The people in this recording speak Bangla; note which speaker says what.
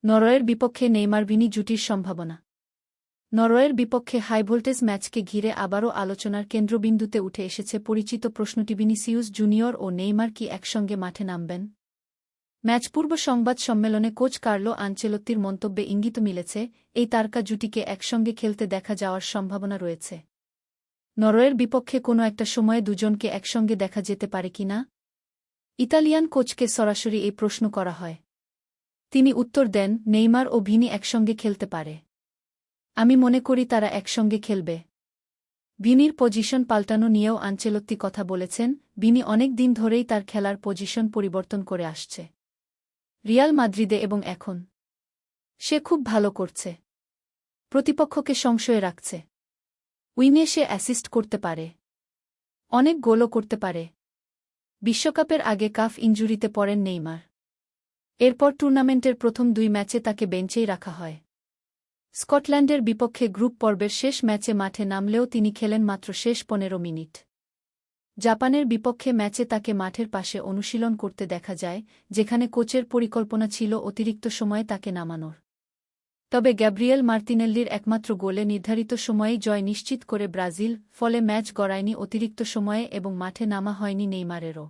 Speaker 1: নরওয়ের বিপক্ষে নেইমার-ভিনি জুটির সম্ভাবনা। নরওয়ের বিপক্ষে হাইভোল্টেজ ম্যাচকে ঘিরে আবারও আলোচনার কেন্দ্রবিন্দুতে উঠে এসেছে পরিচিত প্রশ্নটি, ভিনিসিউস জুনিয়র ও নেইমার কি একসঙ্গে মাঠে নামবেন? ম্যাচপূর্ব সংবাদ সম্মেলনে কোচ কার্লো আনচেলত্তির মন্তব্যে ইঙ্গিত মিলেছে, এই তারকা জুটিকে একসঙ্গে খেলতে দেখা যাওয়ার সম্ভাবনা রয়েছে। নরওয়ের বিপক্ষে কোনো একটা সময়ে দুজনকে একসঙ্গে দেখা যেতে পারে কিনা? ইতালিয়ান কোচকে সরাসরি এই প্রশ্ন করা হয়। তিনি উত্তর দেন, নেইমার ও ভিনি একসঙ্গে খেলতে পারে। আমি মনে করি তারা একসঙ্গে খেলবে। ভিনির পজিশন পাল্টানো নিয়েও আনচেলত্তি কথা বলেছেন। ভিনি অনেক দিন ধরেই তার খেলার পজিশন পরিবর্তন করে আসছে রিয়াল মাদ্রিদে, এবং এখন সে খুব ভালো করছে। প্রতিপক্ষকে সংশয়ে রাখছে। উইংয়ে সে অ্যাসিস্ট করতে পারে, অনেক গোলও করতে পারে। বিশ্বকাপের আগে কাফ ইনজুরিতে পড়েন নেইমার। এরপর টুর্নামেন্টের প্রথম 2 ম্যাচে তাকে বেঞ্চেই রাখা হয়। স্কটল্যান্ডের বিপক্ষে গ্রুপ পর্বের শেষ ম্যাচে মাঠে নামলেও তিনি খেলেন মাত্র শেষ 15 মিনিট। জাপানের বিপক্ষে ম্যাচে তাকে মাঠের পাশে অনুশীলন করতে দেখা যায়, যেখানে কোচের পরিকল্পনা ছিল অতিরিক্ত সময়ে তাকে নামানোর। তবে গ্যাব্রিয়েল মার্তিনেল্লির একমাত্র গোলে নির্ধারিত সময়েই জয় নিশ্চিত করে ব্রাজিল, ফলে ম্যাচ গড়ায়নি অতিরিক্ত সময়ে এবং মাঠে নামা হয়নি নেইমারেরও।